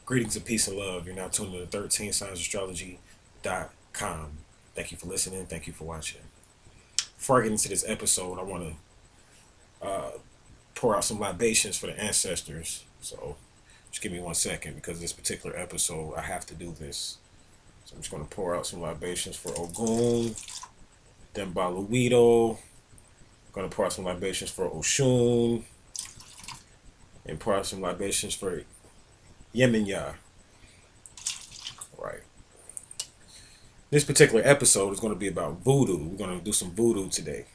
Greetings of peace and love. You're now tuned to the 13signsastrology.com. Thank you for listening. Thank you for watching. Before I get into this episode, I want to pour out some libations for the ancestors. So just give me 1 second because this particular episode, I have to do this. So I'm just going to pour out some libations for Ogun, then Baluido. Going to pour out some libations for Oshun, and pour out some libations for Yeminya. Right. This particular episode is going to be about voodoo. We're going to do some voodoo today.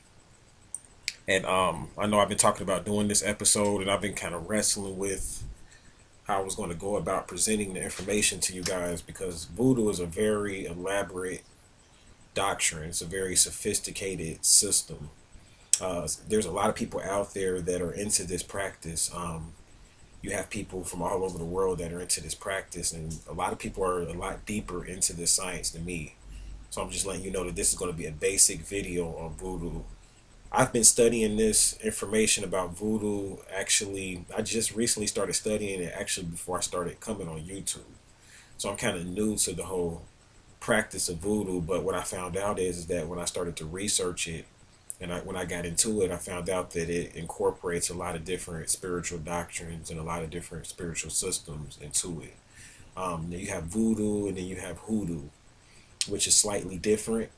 And I know I've been talking about doing this episode, and I've been kind of wrestling with how I was going to go about presenting the information to you guys, because voodoo is a very elaborate doctrine. It's a very sophisticated system. There's a lot of people out there that are into this practice. You have people from all over the world that are into this practice, and a lot of people are a lot deeper into this science than me. So I'm just letting you know that this is going to be a basic video on voodoo. I've been studying this information about voodoo. Actually, I just recently started studying it actually before I started coming on YouTube. So I'm kind of new to the whole practice of voodoo, but what I found out is that when I started to research it, and when I got into it, I found out that it incorporates a lot of different spiritual doctrines and a lot of different spiritual systems into it. Then you have voodoo, and then you have hoodoo, which is slightly different.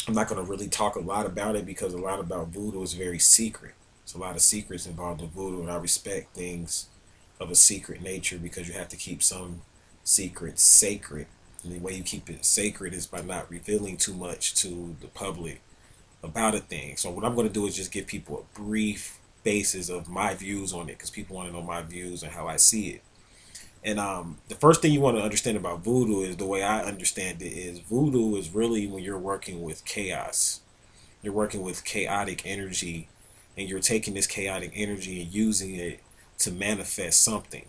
I'm not going to really talk a lot about it because a lot about voodoo is very secret. There's a lot of secrets involved in voodoo, and I respect things of a secret nature because you have to keep some secrets sacred. And the way you keep it sacred is by not revealing too much to the public about a thing. So what I'm going to do is just give people a brief basis of my views on it, because people want to know my views and how I see it. And the first thing you want to understand about voodoo is, the way I understand it is, voodoo is really when you're working with chaos. You're working with chaotic energy, and you're taking this chaotic energy and using it to manifest something.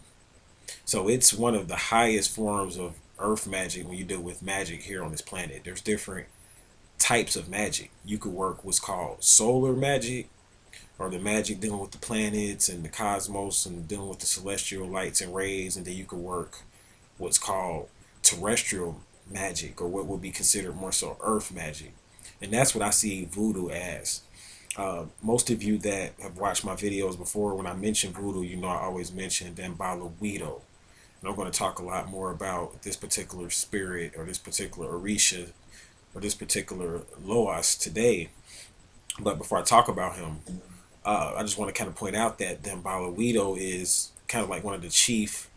So it's one of the highest forms of earth magic when you deal with magic here on this planet. There's different types of magic. You could work what's called solar magic, or the magic dealing with the planets and the cosmos and dealing with the celestial lights and rays, and then you could work what's called terrestrial magic, or what would be considered more so earth magic. And that's what I see voodoo as. Most of you that have watched my videos before, when I mention voodoo, you know I always mention Dambalawedo. And I'm going to talk a lot more about this particular spirit, or this particular Orisha, or this particular loas today. But before I talk about him, I just want to kind of point out that Dambalawedo is kind of like one of the chief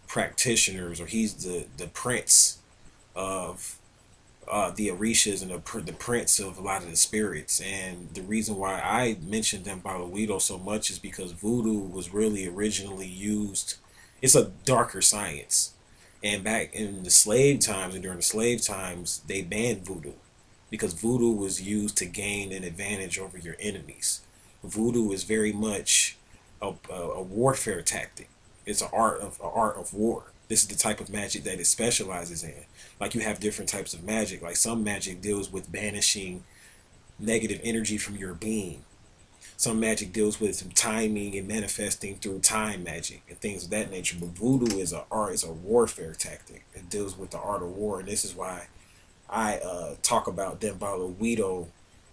practitioners, or he's the prince of the Orishas, and the prince of a lot of the spirits. And the reason why I mentioned Dambalawedo so much is because voodoo was really originally used. It's a darker science. And back in the slave times, and during the slave times, they banned voodoo because voodoo was used to gain an advantage over your enemies. Voodoo is very much a warfare tactic. It's an art of war. This is the type of magic that it specializes in. Like, you have different types of magic. Like, some magic deals with banishing negative energy from your being. Some magic deals with some timing and manifesting through time magic and things of that nature. But voodoo is a warfare tactic. It deals with the art of war, and this is why I talk about Dambalawedo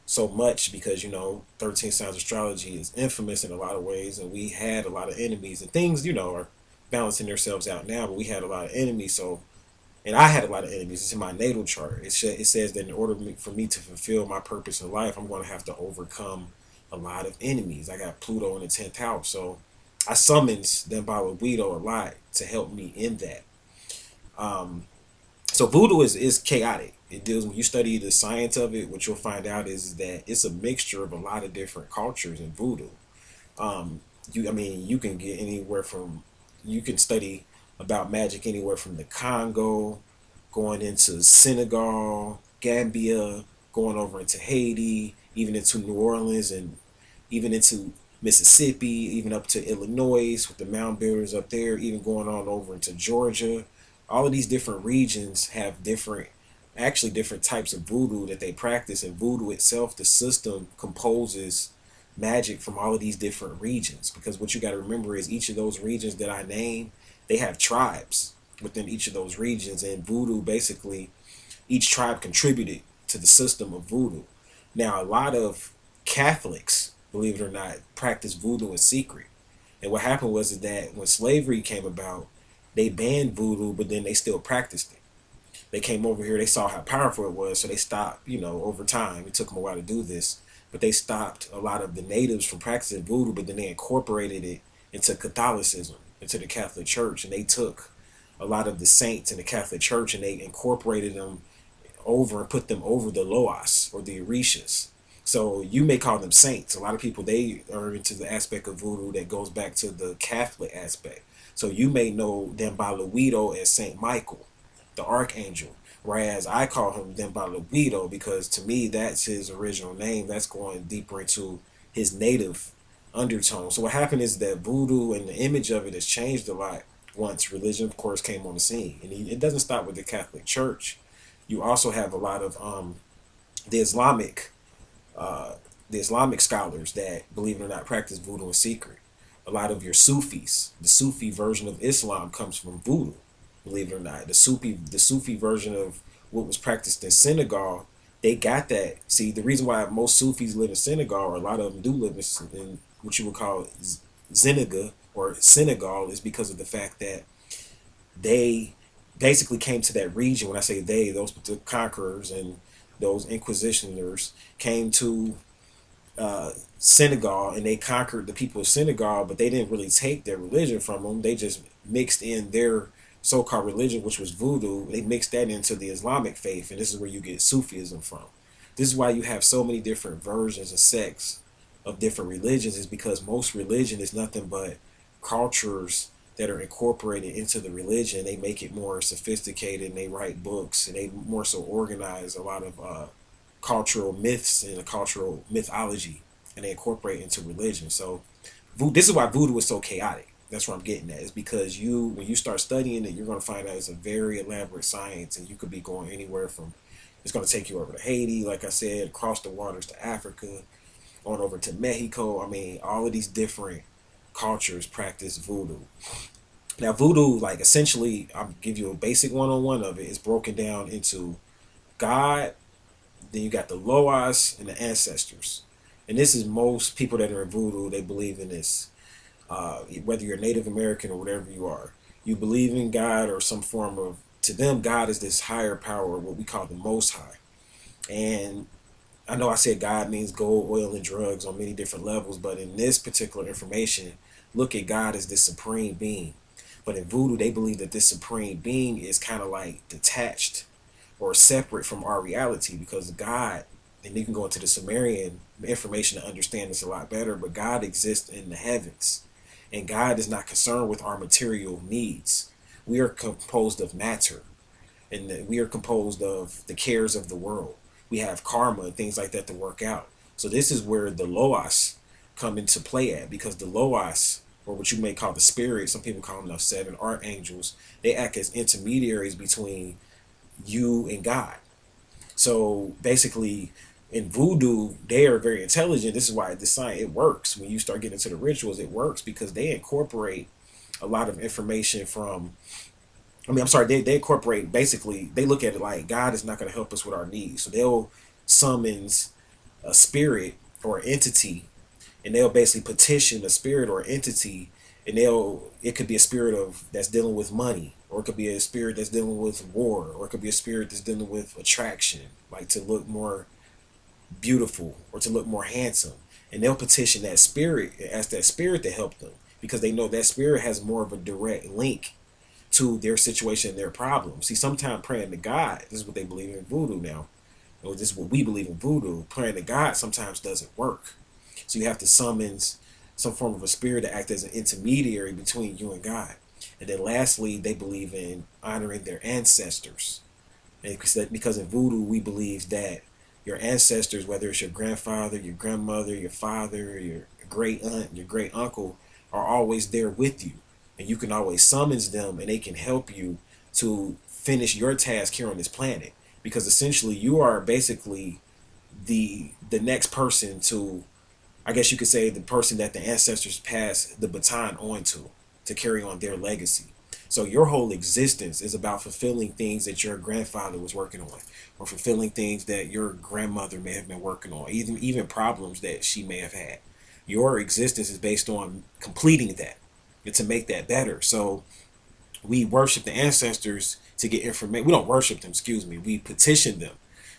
so much, because 13 Signs Astrology is infamous in a lot of ways, and we had a lot of enemies, and things are balancing themselves out now, but we had a lot of enemies. So, and I had a lot of enemies. It's in my natal chart. It says that in order for me to fulfill my purpose in life, I'm going to have to overcome a lot of enemies. I got Pluto in the 10th house, so I summons Dambalawedo a lot to help me in that. So voodoo is chaotic. It deals, when you study the science of it, what you'll find out is that it's a mixture of a lot of different cultures in voodoo. You can get anywhere from, you can study about magic anywhere from the Congo, going into Senegal, Gambia, going over into Haiti, even into New Orleans, and even into Mississippi, even up to Illinois with the mound builders up there, even going on over into Georgia. All of these different regions have different types of voodoo that they practice. And voodoo itself, the system, composes magic from all of these different regions, because what you got to remember is each of those regions that I name, they have tribes. within each of those regions. And voodoo, basically, each tribe contributed to the system of voodoo. Now, a lot of Catholics, believe it or not, practice voodoo in secret. And what happened was that when slavery came about, they banned voodoo, but then they still practiced it. They came over here, they saw how powerful it was, so they stopped, over time. It took them a while to do this, but they stopped a lot of the natives from practicing voodoo, but then they incorporated it into Catholicism, into the Catholic Church, and they took a lot of the saints in the Catholic Church and they incorporated them over and put them over the loas or the orishas. So you may call them saints. A lot of people, they are into the aspect of voodoo that goes back to the Catholic aspect. So you may know them by Louverture as Saint Michael, the archangel. Whereas I call him them by Louverture because to me that's his original name. That's going deeper into his native undertone. So what happened is that voodoo and the image of it has changed a lot once religion, of course, came on the scene. And it doesn't stop with the Catholic Church. You also have a lot of the Islamic uh, the Islamic scholars that, believe it or not, practice voodoo in secret. A lot of your Sufis, the Sufi version of Islam comes from voodoo, believe it or not. The Sufi version of what was practiced in Senegal, they got that. See, the reason why most Sufis live in Senegal, or a lot of them do live in what you would call Zeniga or Senegal, is because of the fact that they basically came to that region. When I say they, those the conquerors and those inquisitioners came to Senegal and they conquered the people of Senegal, but they didn't really take their religion from them. They just mixed in their so-called religion, which was voodoo. They mixed that into the Islamic faith, and this is where you get Sufism from. This is why you have so many different versions and sects of different religions, is because most religion is nothing but cultures that are incorporated into the religion. They make it more sophisticated and they write books and they more so organize a lot of cultural myths and a cultural mythology and they incorporate into religion. So this is why voodoo is so chaotic. That's what I'm getting at. Is because when you start studying it, you're going to find out it's a very elaborate science, and you could be going anywhere from. It's going to take you over to Haiti, like I said, across the waters to Africa, on over to Mexico. I mean, all of these different cultures practice voodoo. Now, voodoo, like essentially, I'll give you a basic one-on-one of it. It's broken down into God, then you got the loas and the ancestors. And this is most people that are in voodoo, they believe in this. Whether you're Native American or whatever you are, you believe in God or some form of, to them, God is this higher power, what we call the Most High. And I know I said God means gold, oil, and drugs on many different levels, but in this particular information, look at God as this supreme being. But in voodoo, they believe that this supreme being is kind of like detached or separate from our reality because God, and you can go into the Sumerian information to understand this a lot better, but God exists in the heavens. And God is not concerned with our material needs. We are composed of matter, and we are composed of the cares of the world. We have karma and things like that to work out. So this is where the loas come into play at, because the loas, or what you may call the spirits, some people call them the seven archangels, they act as intermediaries between you and God. So basically, in voodoo, they are very intelligent. This is why the science, it works. When you start getting into the rituals, it works because they incorporate a lot of information from. I mean, I'm sorry, they incorporate, basically, they look at it like God is not going to help us with our needs. So they'll summons a spirit or entity, and they'll basically petition a spirit or entity, and it could be a spirit of that's dealing with money, or it could be a spirit that's dealing with war, or it could be a spirit that's dealing with attraction, like to look more beautiful or to look more handsome. And they'll petition that spirit and ask that spirit to help them because they know that spirit has more of a direct link to their situation and their problem. See, sometimes praying to God, this is what they believe in voodoo now, or this is what we believe in voodoo, praying to God sometimes doesn't work. So you have to summons some form of a spirit to act as an intermediary between you and God. And then lastly, they believe in honoring their ancestors. And because in voodoo, we believe that your ancestors, whether it's your grandfather, your grandmother, your father, your great aunt, your great uncle, are always there with you. And you can always summons them and they can help you to finish your task here on this planet. Because essentially you are basically the next person to, I guess you could say, the person that the ancestors passed the baton on to carry on their legacy. So your whole existence is about fulfilling things that your grandfather was working on, or fulfilling things that your grandmother may have been working on, even problems that she may have had. Your existence is based on completing that and to make that better. So we worship the ancestors to get information. We don't worship them, excuse me. We petition them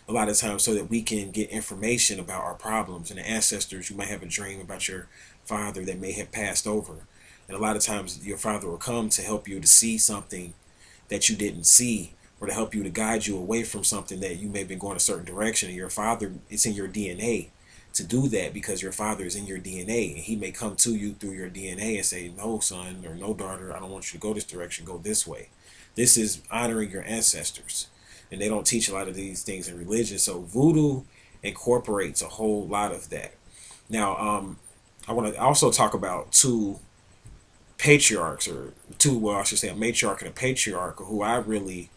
a lot of times so that we can get information about our problems. And the ancestors, you might have a dream about your father that may have passed over. And a lot of times your father will come to help you to see something that you didn't see, or to help you, to guide you away from something that you may have been going a certain direction. And your father, it's in your DNA to do that, because your father is in your DNA, and he may come to you through your DNA and say, no son or no daughter, I don't want you to go this direction, go this way. This is honoring your ancestors, and they don't teach a lot of these things in religion. So voodoo incorporates a whole lot of that. Now, I want to also talk about two patriarchs, or two, well, I should say a matriarch and a patriarch, who I really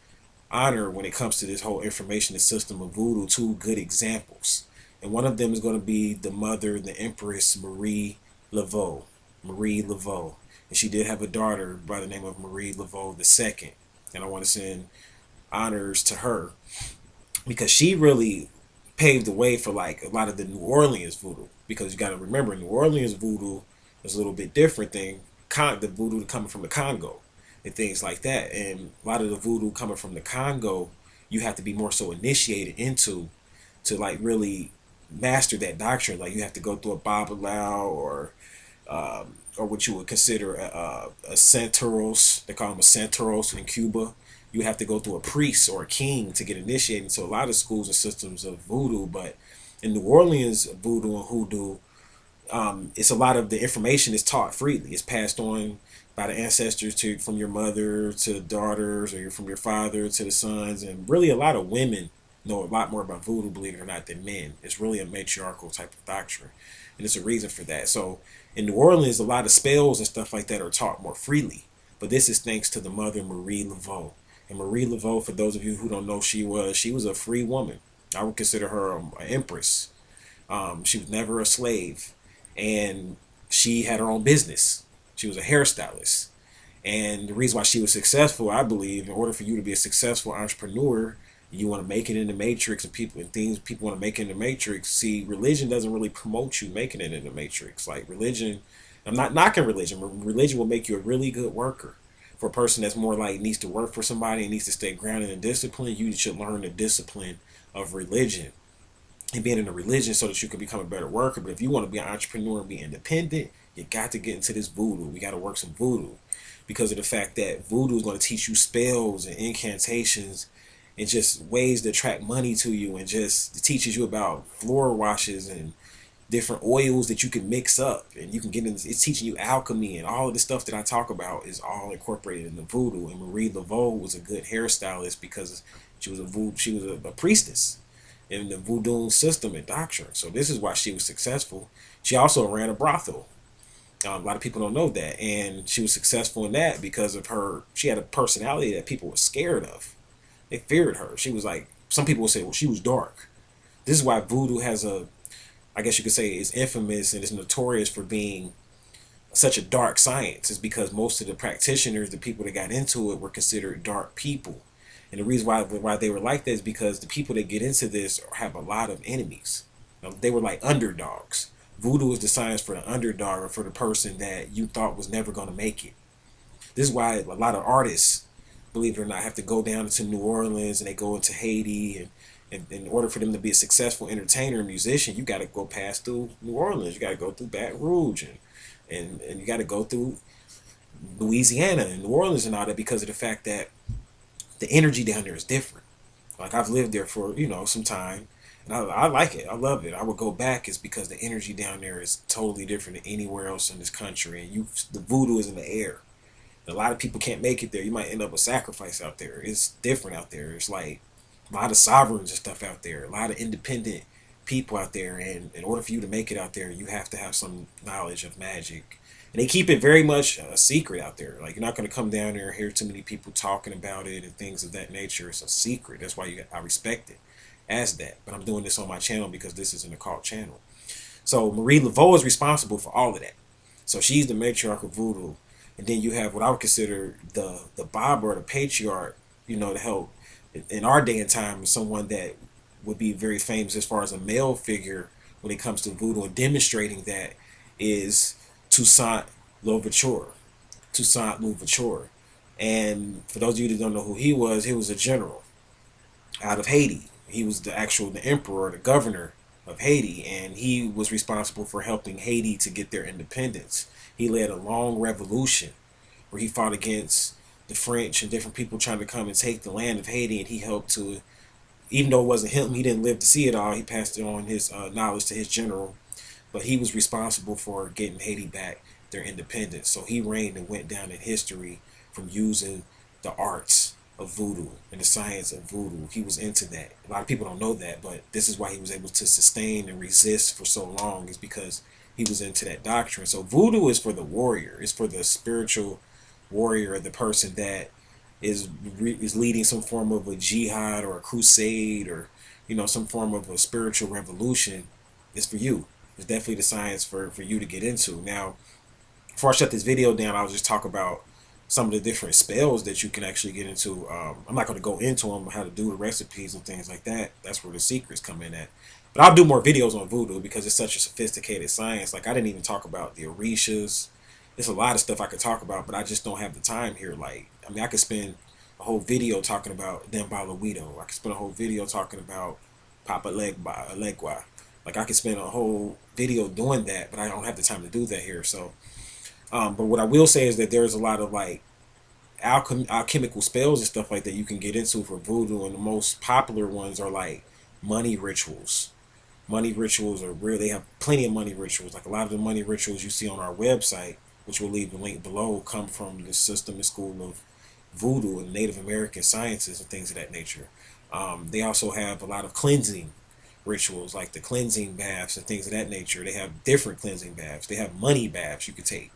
honor when it comes to this whole information system of voodoo. Two good examples, and one of them is going to be the mother, the Empress Marie Laveau. Marie Laveau, and she did have a daughter by the name of Marie Laveau II, and I want to send honors to her, because she really paved the way for like a lot of the New Orleans voodoo. Because you got to remember, New Orleans voodoo is a little bit different than the voodoo coming from the Congo and things like that. And a lot of the voodoo coming from the Congo, you have to be more so initiated into to like really master that doctrine. Like you have to go through a Babalao, or what you would consider a Santeros. They call them a Santeros in Cuba. You have to go through a priest or a king to get initiated into a lot of schools and systems of voodoo. But in New Orleans, voodoo and hoodoo, it's a lot of the information is taught freely. It's passed on by the ancestors to from your mother to the daughters, or from your father to the sons. And really, a lot of women know a lot more about voodoo, believe it or not, than men. It's really a matriarchal type of doctrine, and it's a reason for that. So in New Orleans, a lot of spells and stuff like that are taught more freely. But this is thanks to the mother, Marie Laveau. And Marie Laveau, for those of you who don't know, she was a free woman. I would consider her an empress. She was never a slave, and she had her own business. She was a hairstylist, and the reason why she was successful, I believe, in order for you to be a successful entrepreneur, you want to make it in the matrix, and people want to make it in the matrix. See, religion doesn't really promote you making it in the matrix. Like religion, I'm not knocking religion. Religion will make you a really good worker. For a person that's more like needs to work for somebody and needs to stay grounded in discipline, you should learn the discipline of religion and being in a religion so that you can become a better worker. But if you want to be an entrepreneur and be independent, you got to get into this voodoo. We got to work some voodoo, because of the fact that voodoo is going to teach you spells and incantations and just ways to attract money to you, and just it teaches you about floor washes and different oils that you can mix up, and you can get in. It's teaching you alchemy, and all of the stuff that I talk about is all incorporated in the voodoo. And Marie Laveau was a good hairstylist because she was a priestess in the voodoo system and doctrine. So this is why she was successful. She also ran a brothel. A lot of people don't know that, and she was successful in that because of her. She had a personality that people were scared of. They feared her. She was like, some people would say, well, she was dark. This is why voodoo has I guess you could say, is infamous and is notorious for being such a dark science. Is because most of the practitioners, the people that got into it, were considered dark people. And the reason why they were like that is because the people that get into this have a lot of enemies. They were like underdogs. Voodoo is the science for the underdog, or for the person that you thought was never going to make it. This is why a lot of artists, believe it or not, have to go down to New Orleans, and they go into Haiti, and in order for them to be a successful entertainer and musician, you got to go past through New Orleans. You got to go through Baton Rouge, and you got to go through Louisiana and New Orleans and all that, because of the fact that the energy down there is different. Like I've lived there for some time, and I like it. I love it. I would go back. Is because the energy down there is totally different than anywhere else in this country, and the voodoo is in the air. A lot of people can't make it there. You might end up with sacrifice out there. It's different out there. It's like a lot of sovereigns and stuff out there. A lot of independent people out there. And in order for you to make it out there, you have to have some knowledge of magic. And they keep it very much a secret out there. Like you're not going to come down there and hear too many people talking about it and things of that nature. It's a secret. That's why I respect it as that. But I'm doing this on my channel because this is an occult channel. So Marie Laveau is responsible for all of that. So she's the matriarch of voodoo. And then you have what I would consider the Baba or the Patriarch, to help in our day and time, someone that would be very famous as far as a male figure when it comes to voodoo and demonstrating that is Toussaint Louverture. Toussaint Louverture. And for those of you that don't know who he was a general out of Haiti. He was the emperor, the governor of Haiti, and he was responsible for helping Haiti to get their independence. He led a long revolution where he fought against the French and different people trying to come and take the land of Haiti, and he helped to, even though it wasn't him, he didn't live to see it all. He passed it on his knowledge to his general, but he was responsible for getting Haiti back their independence. So he reigned and went down in history from using the arts of voodoo and the science of voodoo. He was into that. A lot of people don't know that, but this is why he was able to sustain and resist for so long, is because he was into that doctrine. So voodoo is for the warrior. It's for the spiritual warrior, the person that is leading some form of a jihad or a crusade, or some form of a spiritual revolution. It's for you. It's definitely the science for you to get into. Now, before I shut this video down, I'll just talk about some of the different spells that you can actually get into. I'm not going to go into them, how to do the recipes and things like that. That's where the secrets come in at. But I'll do more videos on voodoo because it's such a sophisticated science. Like, I didn't even talk about the orishas. There's a lot of stuff I could talk about, but I just don't have the time here. Like, I mean, I could spend a whole video talking about Dembalawito. I could spend a whole video talking about Papa Legua. Like, I could spend a whole video doing that, but I don't have the time to do that here. So, but what I will say is that there's a lot of like alchemical spells and stuff like that you can get into for voodoo, and the most popular ones are like money rituals. Money rituals are rare. They have plenty of money rituals. Like, a lot of the money rituals you see on our website, which we'll leave the link below, come from the system and school of voodoo and Native American sciences and things of that nature. They also have a lot of cleansing rituals, like the cleansing baths and things of that nature. They have different cleansing baths. They have money baths you could take,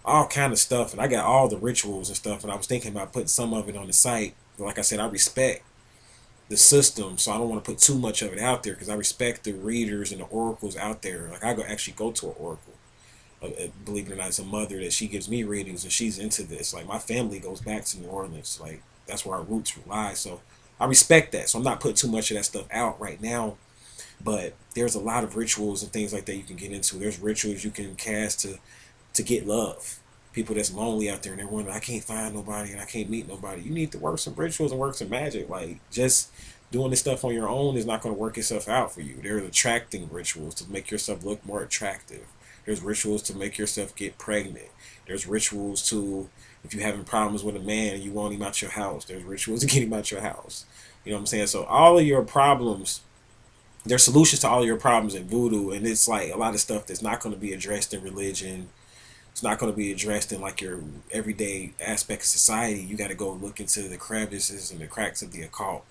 all kind of stuff. And I got all the rituals and stuff, and I was thinking about putting some of it on the site. But like I said, I respect the system, so I don't want to put too much of it out there because I respect the readers and the oracles out there. Like, I go actually go to an oracle. Believe it or not, it's a mother that she gives me readings, and she's into this. Like, my family goes back to New Orleans. Like, that's where our roots lie. So I respect that. So I'm not putting too much of that stuff out right now. But there's a lot of rituals and things like that you can get into. There's rituals you can cast to get love. People that's lonely out there and they're wondering, I can't find nobody and I can't meet nobody. You need to work some rituals and work some magic. Like, just doing this stuff on your own is not going to work itself out for you. There's attracting rituals to make yourself look more attractive. There's rituals to make yourself get pregnant. There's rituals to, if you're having problems with a man and you want him out your house, there's rituals to get him out your house. You know what I'm saying? So all of your problems, there's solutions to all of your problems in voodoo, and it's like a lot of stuff that's not going to be addressed in religion. It's not going to be addressed in like your everyday aspect of society. You got to go look into the crevices and the cracks of the occult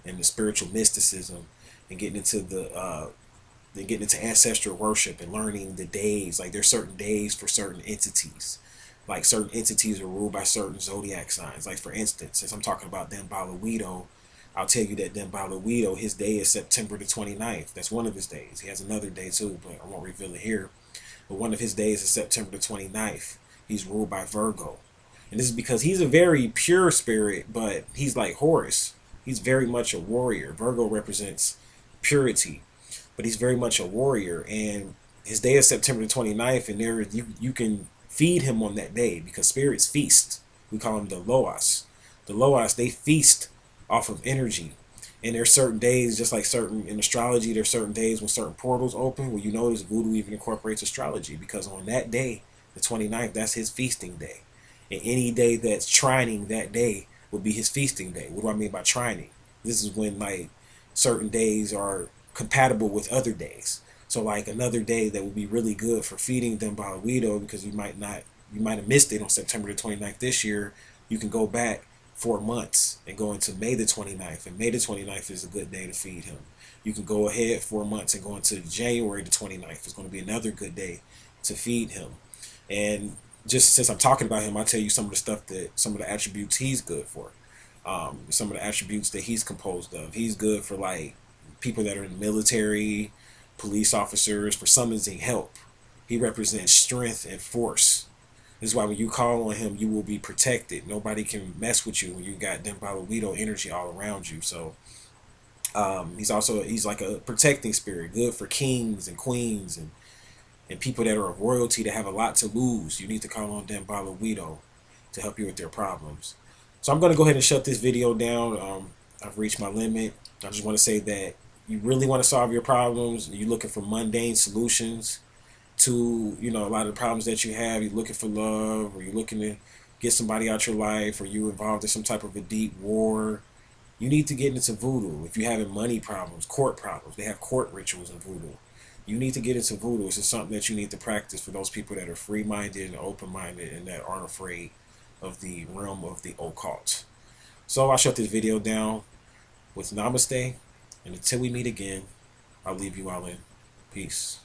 and the spiritual mysticism, and getting into ancestral worship and learning the days. Like, there's certain days for certain entities. Like, certain entities are ruled by certain zodiac signs. Like, for instance, since I'm talking about Dembalawito, I'll tell you that Dembalawito, his day is September the 29th. That's one of his days. He has another day too, but I won't reveal it here. But one of his days is September the 29th. He's ruled by Virgo. And this is because he's a very pure spirit, but he's like Horus. He's very much a warrior. Virgo represents purity, but he's very much a warrior. And his day is September the 29th, and you can feed him on that day because spirits feast. We call them the loas. The loas, they feast off of energy. And there's certain days, just like certain in astrology, there's certain days when certain portals open. Well, you notice voodoo even incorporates astrology because on that day, the 29th, that's his feasting day. And any day that's trining that day would be his feasting day. What do I mean by trining? This is when like certain days are compatible with other days. So like another day that would be really good for feeding them by Guido, because you might have missed it on September the 29th this year. You can go back 4 months and go into May the 29th, and May the 29th is a good day to feed him. You can go ahead 4 months and go into January the 29th. It's going to be another good day to feed him. And just since I'm talking about him, I'll tell you some of the attributes he's good for. Some of the attributes that he's composed of. He's good for like people that are in the military, police officers, for summoning help. He represents strength and force. This is why when you call on him, you will be protected. Nobody can mess with you when you got them Libations energy all around you. So he's like a protecting spirit, good for kings and queens and people that are of royalty that have a lot to lose. You need to call on them Libations to help you with their problems. So I'm gonna go ahead and shut this video down. I've reached my limit. I just want to say that you really want to solve your problems. You're looking for mundane solutions to a lot of the problems that you have. You're looking for love, or you're looking to get somebody out your life, or you involved in some type of a deep war. You need to get into voodoo. If you're having money problems, court problems, they have court rituals in voodoo. You need to get into voodoo. It's just something that you need to practice for those people that are free-minded and open-minded and that aren't afraid of the realm of the occult. So I'll shut this video down with namaste, and until we meet again, I'll leave you all in peace.